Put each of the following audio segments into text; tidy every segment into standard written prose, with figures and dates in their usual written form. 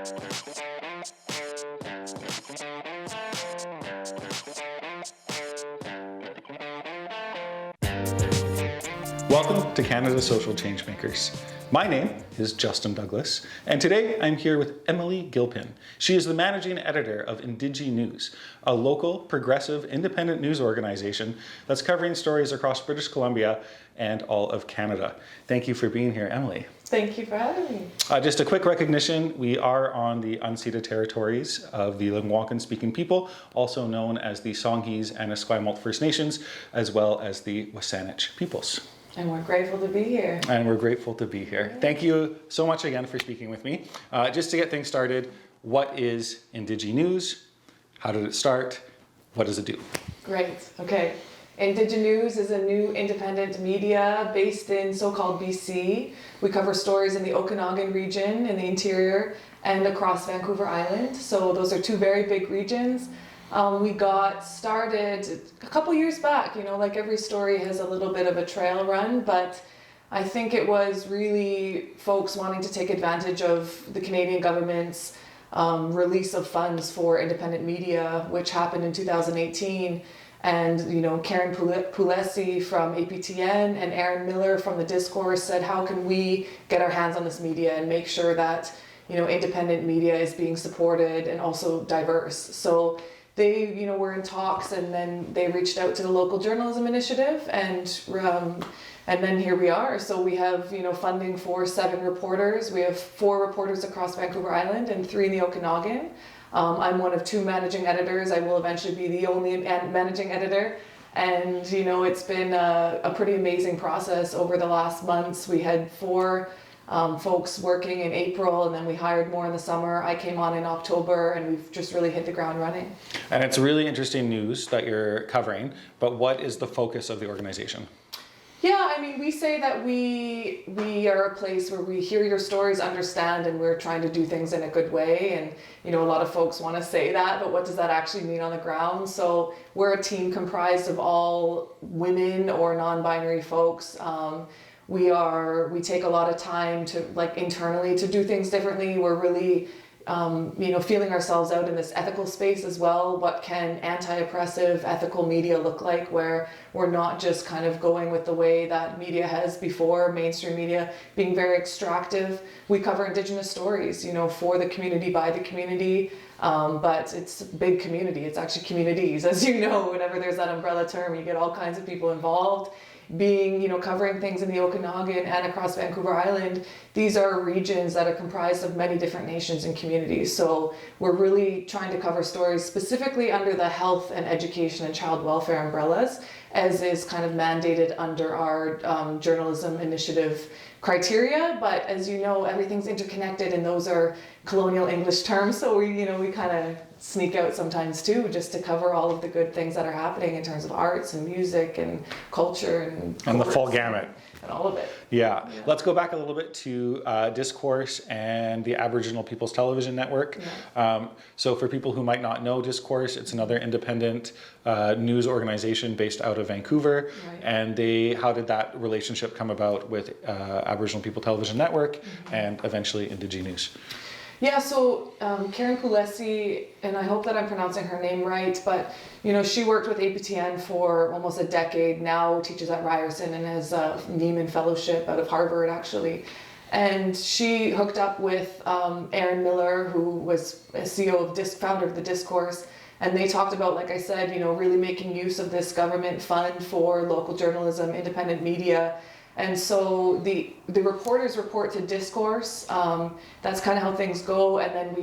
Welcome to Canada's Social Changemakers. My name is Justin Douglas, and today I'm here with Emillee Gilpin. She is the managing editor of IndigiNews, a local, progressive, independent news organization that's covering stories across British Columbia and all of Canada. Thank you for being here, Emillee. Thank you for having me. Just a quick recognition, we are on the unceded territories of the Algonquin-speaking people, also known as the Songhees and Esquimalt First Nations, as well as the Wasanich peoples. And we're grateful to be here. And we're grateful to be here. Yeah. Thank you so much again for speaking with me. Just to get things started, what is IndigiNews? How did it start? What does it do? Great, okay. IndigiNews is a new independent media based in so-called BC. We cover stories in the Okanagan region, in the interior, and across Vancouver Island. So those are two very big regions. We got started a couple years back, like every story has a little bit of a trail run, but I think it was really folks wanting to take advantage of the Canadian government's release of funds for independent media, which happened in 2018. And, Karen Pulesi from APTN and Aaron Miller from the Discourse said, how can we get our hands on this media and make sure that, independent media is being supported and also diverse. So they, were in talks, and then they reached out to the local journalism initiative, and then here we are. So we have, funding for 7 reporters. We have 4 reporters across Vancouver Island and 3 in the Okanagan. I'm one of 2 managing editors. I will eventually be the only managing editor. And, it's been a pretty amazing process over the last months. We had 4 folks working in April, and then we hired more in the summer. I came on in October, and we've just really hit the ground running. And it's really interesting news that you're covering, but what is the focus of the organization? Yeah, we say that we are a place where we hear your stories, understand, and we're trying to do things in a good way. And, a lot of folks want to say that, but what does that actually mean on the ground? So we're a team comprised of all women or non-binary folks. We take a lot of time to internally to do things differently. We're really feeling ourselves out in this ethical space as well. What can anti-oppressive ethical media look like, where we're not just kind of going with the way that media has before, mainstream media being very extractive. We cover Indigenous stories, for the community, by the community, but it's a big community. It's actually communities, as you know. Whenever there's that umbrella term, you get all kinds of people involved. Being, covering things in the Okanagan and across Vancouver Island, these are regions that are comprised of many different nations and communities. So we're really trying to cover stories specifically under the health and education and child welfare umbrellas, as is kind of mandated under our journalism initiative criteria. But as you know, everything's interconnected, and those are colonial English terms. So we kind of sneak out sometimes too, just to cover all of the good things that are happening in terms of arts and music and culture and the full gamut. And all of it. Yeah. Let's go back a little bit to Discourse and the Aboriginal People's Television Network. Yeah. So for people who might not know Discourse, it's another independent news organization based out of Vancouver. Right. And how did that relationship come about with Aboriginal People Television Network and eventually IndigiNews? Yeah, so Karen Pulesi, and I hope that I'm pronouncing her name right, but she worked with APTN for almost a decade now, teaches at Ryerson and has a Neiman Fellowship out of Harvard actually. And she hooked up with Aaron Miller, who was founder of the Discourse, and they talked about, like I said, really making use of this government fund for local journalism, independent media. And so the reporters report to Discourse. That's kind of how things go. And then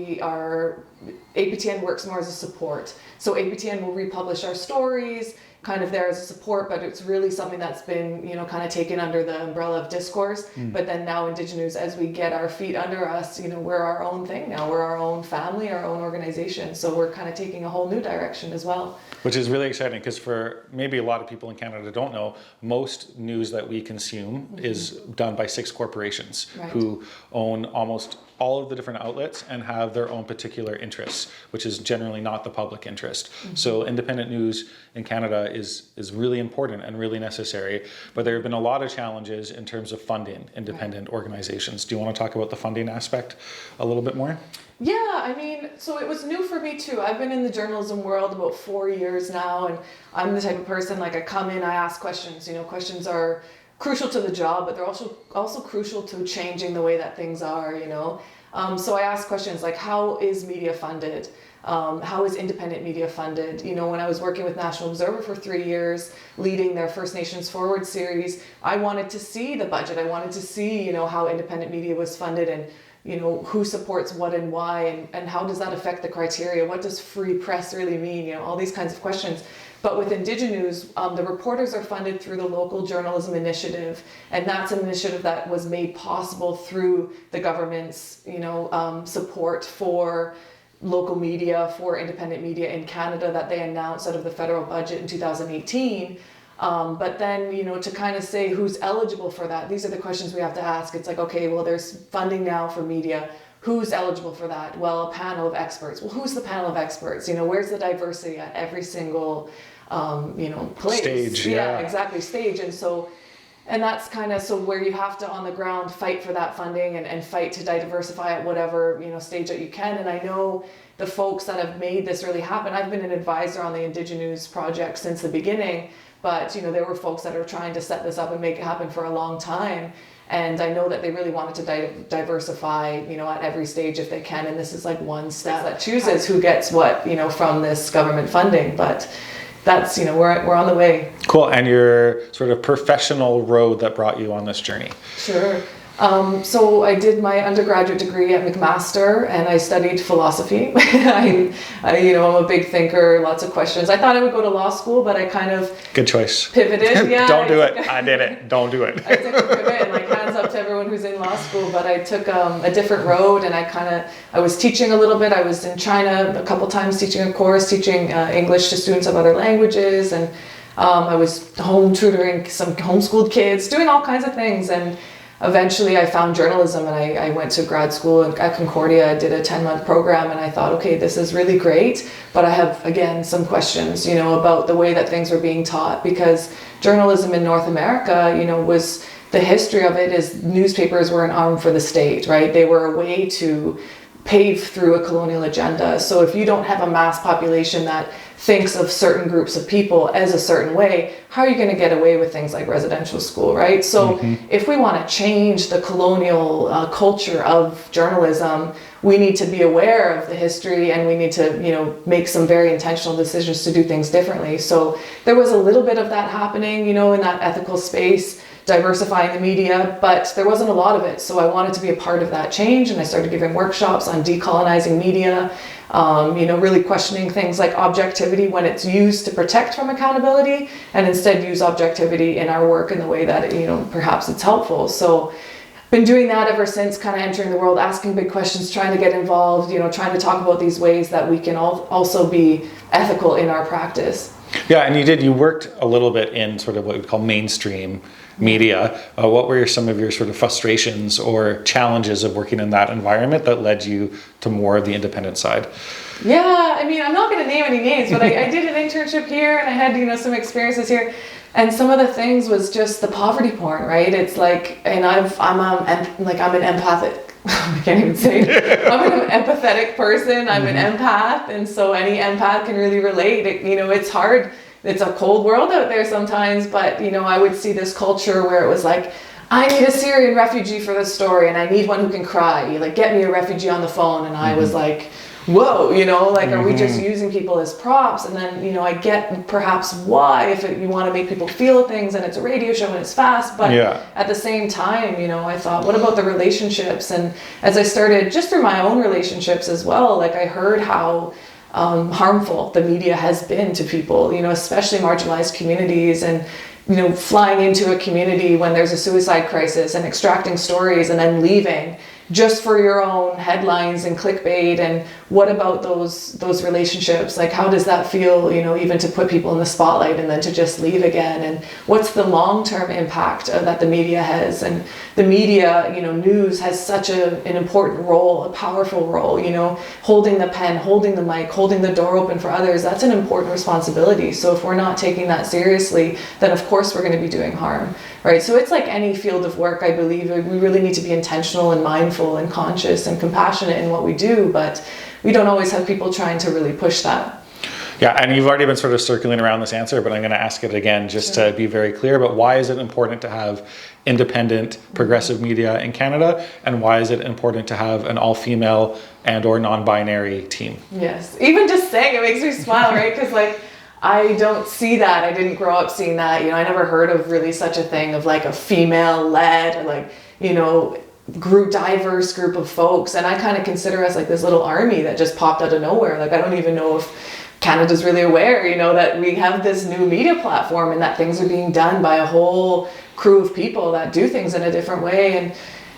APTN works more as a support. So APTN will republish our stories, kind of there as a support, but it's really something that's been, kind of taken under the umbrella of Discourse. But then now IndigiNews, as we get our feet under us, we're our own thing now. We're our own family, our own organization. So we're kind of taking a whole new direction as well. Which is really exciting, because for maybe a lot of people in Canada don't know, most news that we consume is done by 6 corporations who own almost all of the different outlets and have their own particular interests, which is generally not the public interest. So independent news in Canada is really important and really necessary, but there have been a lot of challenges in terms of funding independent organizations. Do you want to talk about the funding aspect a little bit more? Yeah, I mean, so it was new for me too. I've been in the journalism world about 4 years now, and I'm the type of person, like I come in, I ask questions. Questions are crucial to the job, but they're also crucial to changing the way that things are, So I ask questions like, how is media funded? How is independent media funded? When I was working with National Observer for 3 years, leading their First Nations Forward series, I wanted to see the budget. I wanted to see, how independent media was funded and, who supports what and why, and how does that affect the criteria? What does free press really mean? All these kinds of questions. But with IndigiNews, the reporters are funded through the Local Journalism Initiative, and that's an initiative that was made possible through the government's, support for local media, for independent media in Canada that they announced out of the federal budget in 2018. But then, to kind of say who's eligible for that, these are the questions we have to ask. It's like, okay, well, there's funding now for media. Who's eligible for that? Well, a panel of experts. Well, who's the panel of experts? Where's the diversity at every single, place? Stage, yeah, exactly, stage. And that's kind of so where you have to on the ground fight for that funding and fight to diversify at whatever stage that you can. And I know the folks that have made this really happen. I've been an advisor on the IndigiNews project since the beginning, but there were folks that are trying to set this up and make it happen for a long time. And I know that they really wanted to diversify, at every stage if they can. And this is like one step that chooses who gets what, from this government funding. But that's, we're on the way. Cool. And your sort of professional road that brought you on this journey. Sure. So I did my undergraduate degree at McMaster and I studied philosophy. I'm a big thinker, lots of questions. I thought I would go to law school, but I kind of good choice. Pivoted. Yeah, Don't do it. I did it. Don't do it. I took a pivot and hands up to everyone who's in law school, but I took a different road and I was teaching a little bit. I was in China a couple times teaching a course, teaching English to students of other languages, and I was home tutoring some homeschooled kids, doing all kinds of things. And eventually I found journalism and I went to grad school at Concordia. I did a 10-month program and I thought, okay, this is really great, but I have, again, some questions, about the way that things were being taught, because journalism in North America, was the history of it is newspapers were an arm for the state, right? They were a way to pave through a colonial agenda. So if you don't have a mass population that thinks of certain groups of people as a certain way, how are you going to get away with things like residential school, right? So if we want to change the colonial culture of journalism, we need to be aware of the history and we need to, make some very intentional decisions to do things differently. So there was a little bit of that happening, in that ethical space, diversifying the media, but there wasn't a lot of it. So I wanted to be a part of that change, and I started giving workshops on decolonizing media, really questioning things like objectivity when it's used to protect from accountability, and instead use objectivity in our work in the way that, perhaps it's helpful. So been doing that ever since, kind of entering the world, asking big questions, trying to get involved, trying to talk about these ways that we can also be ethical in our practice. Yeah, and you worked a little bit in sort of what we call mainstream media. What were some of your sort of frustrations or challenges of working in that environment that led you to more of the independent side? Yeah, I mean, I'm not going to name any names, but I did an internship here and I had, some experiences here. And some of the things was just the poverty porn, right? It's like, and I'm an empathic, I can't even say it. I'm an empathetic person. I'm an empath. And so any empath can really relate. It's hard. It's a cold world out there sometimes, but, I would see this culture where it was like, I need a Syrian refugee for this story and I need one who can cry. Like, get me a refugee on the phone. And I was like, whoa, are we just using people as props? And then, I get perhaps why, if you want to make people feel things and it's a radio show and it's fast, but at the same time, I thought, what about the relationships? And as I started, just through my own relationships as well, like I heard how harmful the media has been to people, especially marginalized communities, and flying into a community when there's a suicide crisis and extracting stories and then leaving just for your own headlines and clickbait? And what about those relationships? Like, how does that feel, you know, even to put people in the spotlight and then to just leave again? And what's the long-term impact that the media has? And the media, you know, news has such an important role, a powerful role, you know, holding the pen, holding the mic, holding the door open for others. That's an important responsibility. So if we're not taking that seriously, then of course we're going to be doing harm, right? So it's like any field of work, I believe. We really need to be intentional and mindful and conscious and compassionate in what we do, but we don't always have people trying to really push that. Yeah, and you've already been sort of circling around this answer, but I'm going to ask it again just to be very clear. But why is it important to have independent, progressive media in Canada? And why is it important to have an all-female and or non-binary team? Yes, even just saying it makes me smile, right? Because like, I don't see that. I didn't grow up seeing that. You know, I never heard of really such a thing of like a female-led or like, you know, diverse group of folks. And I kind of consider us like this little army that just popped out of nowhere. Like, I don't even know if Canada's really aware, you know, that we have this new media platform and that things are being done by a whole crew of people that do things in a different way. And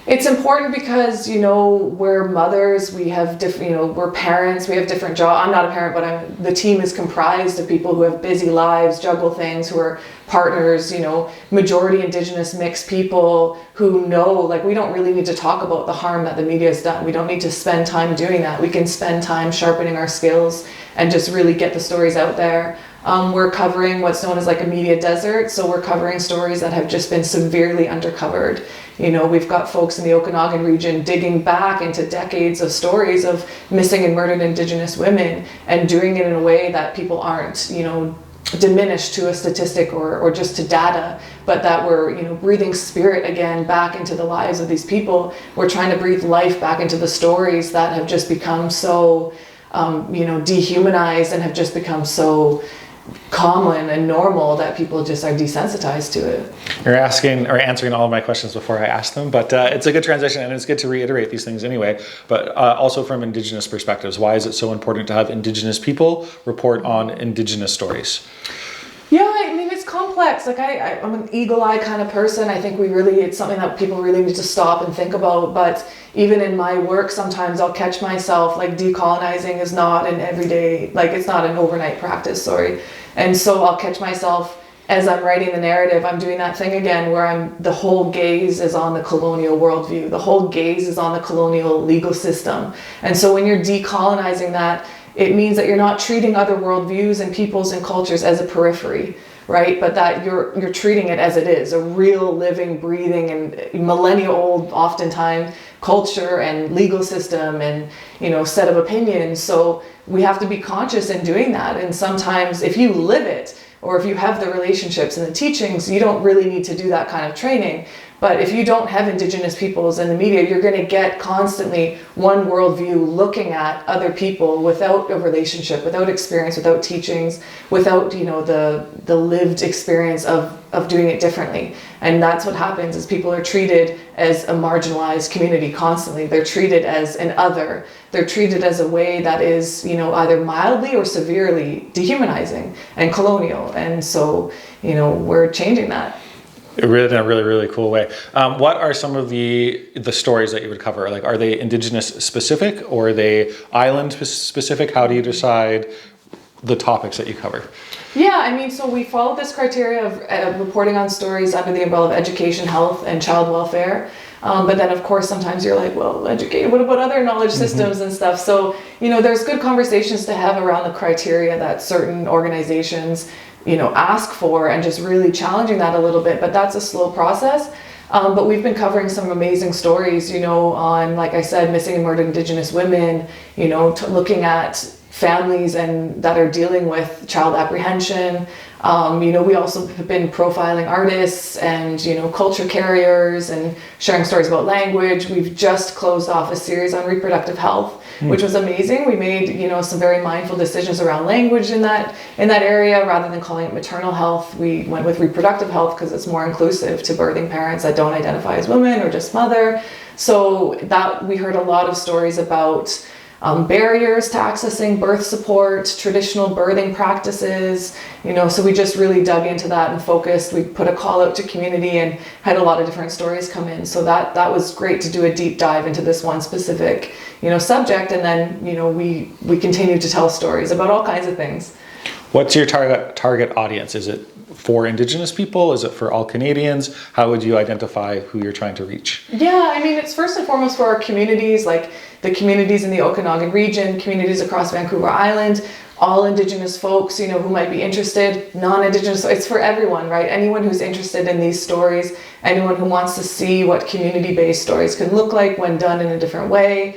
it's important because, you know, we're mothers, we have different, you know, we're parents, we have different jobs. I'm not a parent, but the team is comprised of people who have busy lives, juggle things, who are partners, you know, majority Indigenous mixed people who know, like, we don't really need to talk about the harm that the media has done. We don't need to spend time doing that. We can spend time sharpening our skills and just really get the stories out there. We're covering what's known as like a media desert. So we're covering stories that have just been severely undercovered. You know, we've got folks in the Okanagan region digging back into decades of stories of missing and murdered Indigenous women and doing it in a way that people aren't, you know, diminished to a statistic or just to data, but that we're, you know, breathing spirit again back into the lives of these people. We're trying to breathe life back into the stories that have just become so, you know, dehumanized and have just become so common and normal that people just are desensitized to it. You're asking or answering all of my questions before I ask them, but it's a good transition, and it's good to reiterate these things anyway. But also from Indigenous perspectives, why is it so important to have Indigenous people report on Indigenous stories? Yeah, I mean, it's complex. Like I'm an eagle eye kind of person. I think it's something that people really need to stop and think about. But even in my work, sometimes I'll catch myself, like, decolonizing is not an everyday, like, it's not an overnight practice, sorry. And so I'll catch myself as I'm writing the narrative, I'm doing that thing again where the whole gaze is on the colonial worldview. The whole gaze is on the colonial legal system. And so when you're decolonizing that, it means that you're not treating other worldviews and peoples and cultures as a periphery, right? But that you're treating it as it is, a real living, breathing, and millennia-old, oftentimes, culture and legal system and, you know, set of opinions. So we have to be conscious in doing that. And sometimes if you live it, or if you have the relationships and the teachings, you don't really need to do that kind of training. But if you don't have Indigenous peoples in the media, you're going to get constantly one worldview looking at other people without a relationship, without experience, without teachings, without, you know, the lived experience of doing it differently. And that's what happens is people are treated as a marginalized community constantly. They're treated as an other. They're treated as a way that is, you know, either mildly or severely dehumanizing and colonial. And so, you know, we're changing that. In a really, really cool way. What are some of the stories that you would cover? Like, are they Indigenous specific or are they island specific? How do you decide the topics that you cover? Yeah, I mean, so we follow this criteria of reporting on stories under the umbrella of education, health, and child welfare. But then, of course, sometimes you're like, well, educate, what about other knowledge systems and stuff? So, you know, there's good conversations to have around the criteria that certain organizations, you know, ask for, and just really challenging that a little bit. But that's a slow process. But we've been covering some amazing stories, you know, on, like I said, missing and murdered Indigenous women, you know, looking at families and that are dealing with child apprehension. You know, we also have been profiling artists and, you know, culture carriers and sharing stories about language. We've just closed off a series on reproductive health, which was amazing. We made, you know, some very mindful decisions around language in that area. Rather than calling it maternal health, we went with reproductive health because it's more inclusive to birthing parents that don't identify as women or just mother. So that we heard a lot of stories about barriers to accessing birth support, traditional birthing practices, so we just really dug into that and focused. We put a call out to community and had a lot of different stories come in. So that was great to do a deep dive into this one specific, subject. And then, we continue to tell stories about all kinds of things. What's your target audience? Is it for Indigenous people? Is it for all Canadians? How would you identify who you're trying to reach? Yeah, I mean, it's first and foremost for our communities, like the communities in the Okanagan region, communities across Vancouver Island, all Indigenous folks, who might be interested, non-Indigenous. It's for everyone, right? Anyone who's interested in these stories, anyone who wants to see what community-based stories can look like when done in a different way.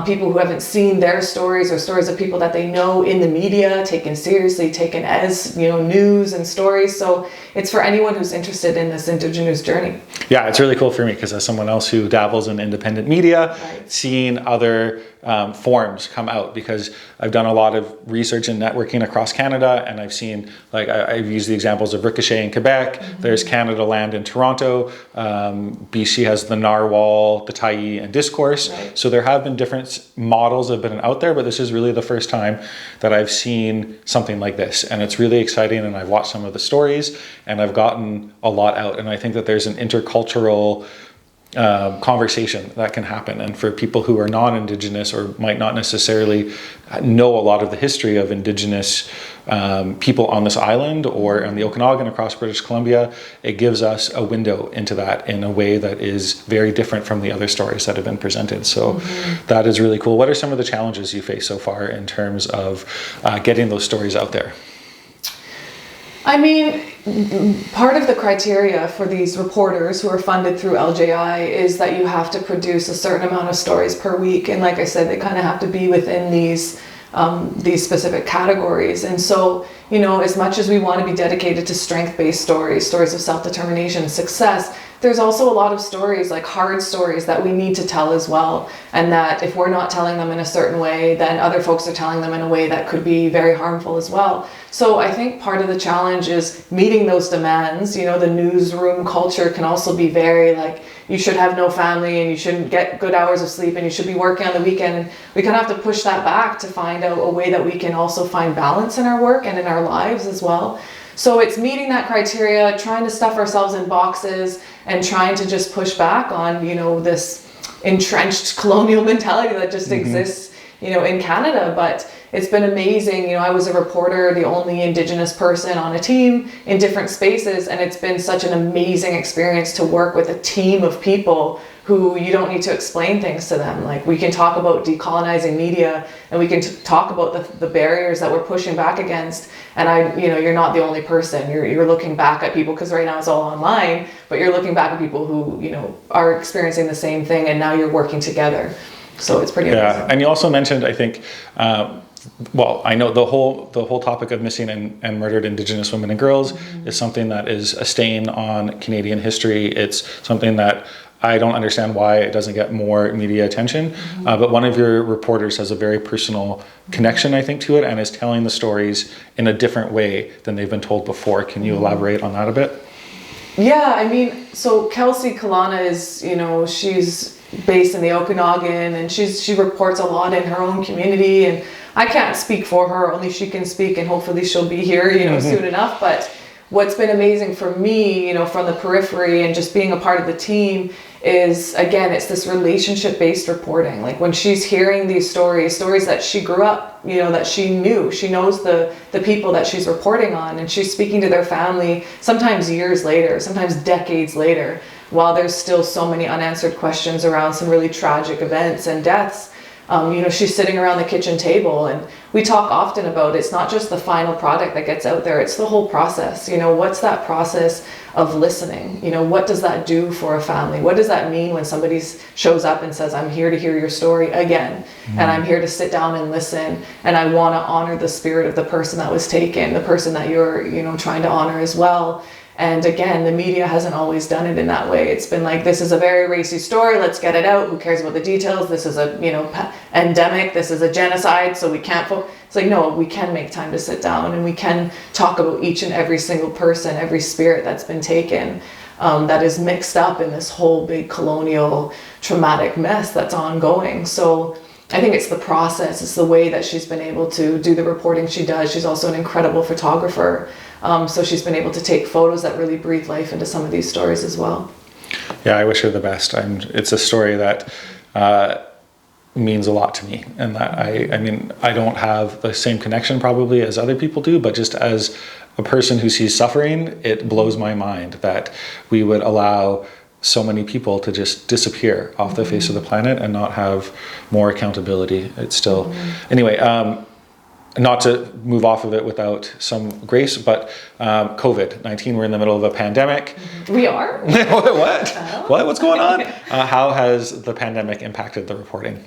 People who haven't seen their stories or stories of people that they know in the media taken seriously, taken as news and stories. So it's for anyone who's interested in this Indigenous journey. Yeah, it's really cool for me because as someone else who dabbles in independent media, Right. seeing other forms come out, because I've done a lot of research and networking across Canada, and I've seen, like, I've used the examples of Ricochet in Quebec, there's Canada Land in Toronto, BC has the Narwhal, the Tyee, and Discourse. Right. So there have been different models that have been out there, but this is really the first time that I've seen something like this, and it's really exciting. And I've watched some of the stories and I've gotten a lot out, and I think that there's an intercultural conversation that can happen. And for people who are non-Indigenous or might not necessarily know a lot of the history of Indigenous people on this island or on the Okanagan across British Columbia, it gives us a window into that in a way that is very different from the other stories that have been presented. So that is really cool. What are some of the challenges you face so far in terms of getting those stories out there? I mean, part of the criteria for these reporters who are funded through LJI is that you have to produce a certain amount of stories per week. And like I said, they kind of have to be within these specific categories. And so, as much as we want to be dedicated to strength-based stories, stories of self-determination, success, there's also a lot of stories, like hard stories, that we need to tell as well. And that if we're not telling them in a certain way, then other folks are telling them in a way that could be very harmful as well. So I think part of the challenge is meeting those demands. The newsroom culture can also be very like, you should have no family and you shouldn't get good hours of sleep and you should be working on the weekend. And we kind of have to push that back to find out a way that we can also find balance in our work and in our lives as well. So it's meeting that criteria, trying to stuff ourselves in boxes and trying to just push back on, this entrenched colonial mentality that just exists, in Canada. But it's been amazing. I was a reporter, the only Indigenous person on a team in different spaces, and it's been such an amazing experience to work with a team of people who you don't need to explain things to them. Like, we can talk about decolonizing media, and we can talk about the barriers that we're pushing back against. And you're not the only person. You're looking back at people, because right now it's all online, but you're looking back at people who, are experiencing the same thing, and now you're working together. So it's pretty amazing. Yeah, and you also mentioned, I think, I know the whole topic of missing and murdered Indigenous women and girls is something that is a stain on Canadian history. It's something that I don't understand why it doesn't get more media attention. But one of your reporters has a very personal connection, I think, to it, and is telling the stories in a different way than they've been told before. Can you elaborate on that a bit? Yeah, I mean, so Kelsey Kalana is, she's based in the Okanagan, and she reports a lot in her own community, and I can't speak for her, only she can speak, and hopefully she'll be here, soon enough. But what's been amazing for me, from the periphery and just being a part of the team is, again, it's this relationship-based reporting. Like, when she's hearing these stories that she grew up, that she knew, she knows the people that she's reporting on, and she's speaking to their family, sometimes years later, sometimes decades later, while there's still so many unanswered questions around some really tragic events and deaths. She's sitting around the kitchen table, and we talk often about it's not just the final product that gets out there, it's the whole process. What's that process of listening? What does that do for a family? What does that mean when somebody shows up and says, I'm here to hear your story again, and I'm here to sit down and listen, and I want to honor the spirit of the person that was taken, the person that you're, trying to honor as well. And again, the media hasn't always done it in that way. It's been like, this is a very racy story, let's get it out, who cares about the details, this is a endemic, this is a genocide, so we can't it's like, no, we can make time to sit down, and we can talk about each and every single person, every spirit that's been taken, that is mixed up in this whole big colonial traumatic mess that's ongoing. So I think it's the process, it's the way that she's been able to do the reporting she does. She's also an incredible photographer. So she's been able to take photos that really breathe life into some of these stories as well. Yeah, I wish her the best. It's a story that means a lot to me, and that I mean, I don't have the same connection probably as other people do, but just as a person who sees suffering, it blows my mind that we would allow so many people to just disappear off the face of the planet and not have more accountability. It's still, anyway, not to move off of it without some grace, but COVID-19, we're in the middle of a pandemic. We are? What? What's going on? How has the pandemic impacted the reporting?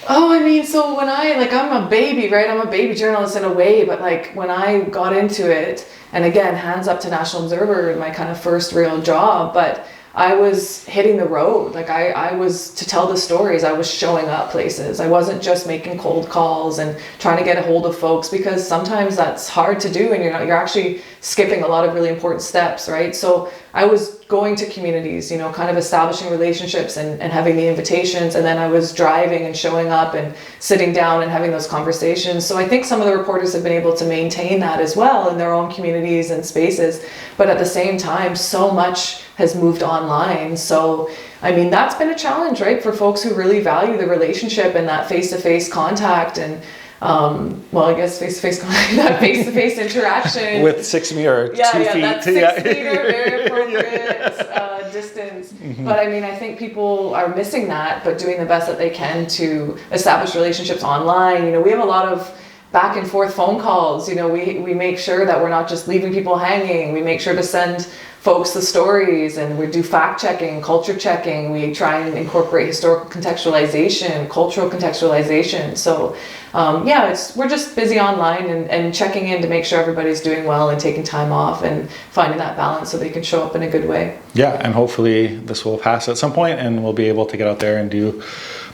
Oh, I mean, so when I'm a baby, right? I'm a baby journalist in a way, but like when I got into it, and again, hands up to National Observer, my kind of first real job, but I was hitting the road. Like I was, to tell the stories, I was showing up places. I wasn't just making cold calls and trying to get a hold of folks, because sometimes that's hard to do and you're actually skipping a lot of really important steps, right? So I was going to communities, you know, kind of establishing relationships and having the invitations, and then I was driving and showing up and sitting down and having those conversations. So I think some of the reporters have been able to maintain that as well in their own communities and spaces, but at the same time, so much has moved online. So I mean, that's been a challenge, right, for folks who really value the relationship and that face-to-face contact and well, I guess face-to-face contact, that face-to-face interaction with 6 meters, 2 feet. That 6 meter, very appropriate distance. But I mean, I think people are missing that, but doing the best that they can to establish relationships online. You know, we have a lot of back and forth phone calls. You know, we make sure that we're not just leaving people hanging. We make sure to send folks the stories, and we do fact checking, culture checking. We try and incorporate historical contextualization, cultural contextualization. So yeah, we're just busy online and checking in to make sure everybody's doing well and taking time off and finding that balance so they can show up in a good way. Yeah, and hopefully this will pass at some point and we'll be able to get out there and do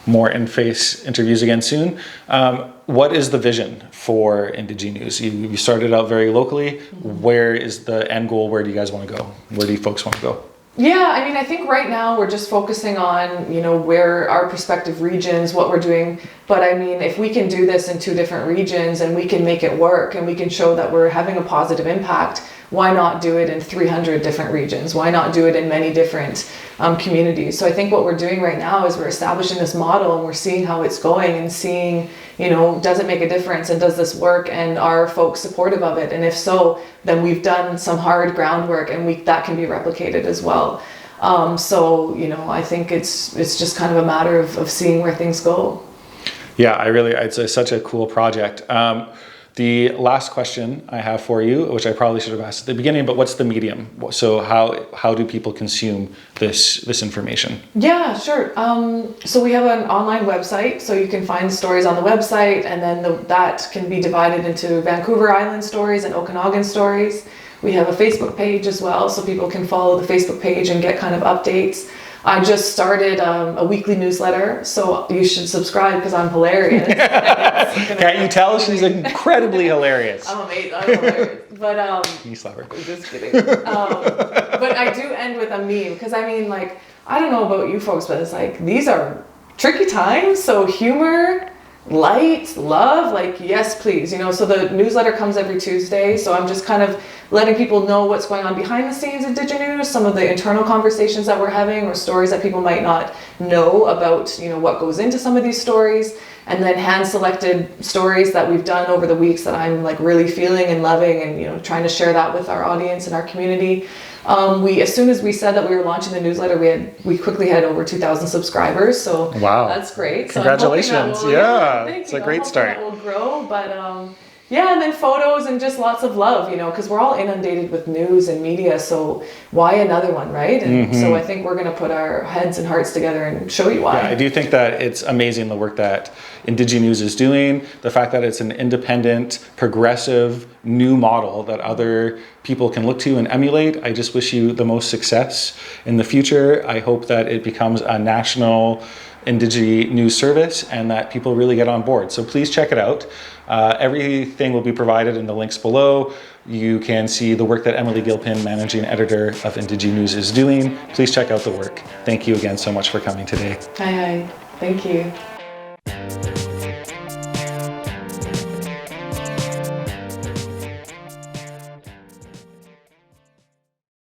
more in-face interviews again soon. What is the vision for IndigiNews? You started out very locally. Where is the end goal? Where do you guys want to go? Where do you folks want to go? Yeah, I mean, I think right now we're just focusing on, you know, where our prospective regions, what we're doing. But I mean, if we can do this in 2 different regions and we can make it work and we can show that we're having a positive impact, why not do it in 300 different regions? Why not do it in many different communities? So I think what we're doing right now is we're establishing this model and we're seeing how it's going and seeing, you know, does it make a difference and does this work and are folks supportive of it? And if so, then we've done some hard groundwork and that can be replicated as well. So, you know, I think it's just kind of a matter of seeing where things go. Yeah, it's such a cool project. The last question I have for you, which I probably should have asked at the beginning, but what's the medium? So how do people consume this information? Yeah, sure. So we have an online website, so you can find stories on the website, and then that can be divided into Vancouver Island stories and Okanagan stories. We have a Facebook page as well, so people can follow the Facebook page and get kind of updates. I just started a weekly newsletter, so you should subscribe because I'm hilarious. Can't you tell? She's incredibly hilarious. I'm hilarious. But you slap her. Just kidding. But I do end with a meme because I mean, like, I don't know about you folks, but it's like these are tricky times. So humor, light, love, like yes, please. You know, so the newsletter comes every Tuesday. So I'm just kind of letting people know what's going on behind the scenes at IndigiNews, some of the internal conversations that we're having or stories that people might not know about, you know, what goes into some of these stories, and then hand-selected stories that we've done over the weeks that I'm like really feeling and loving and, you know, trying to share that with our audience and our community. As soon as we said that we were launching the newsletter, we quickly had over 2,000 subscribers. So wow, that's great. Congratulations. So It's a great start. That will grow, but yeah, and then photos and just lots of love, you know, because we're all inundated with news and media, so why another one, right? And so I think we're going to put our heads and hearts together and show you why. Yeah, I do think that it's amazing the work that IndigiNews is doing, the fact that it's an independent, progressive, new model that other people can look to and emulate. I just wish you the most success in the future. I hope that it becomes a national IndigiNews service and that people really get on board. So please check it out. Everything will be provided in the links below. You can see the work that Emillee Gilpin, managing editor of IndigiNews, is doing. Please check out the work. Thank you again so much for coming today. Hi. Thank you.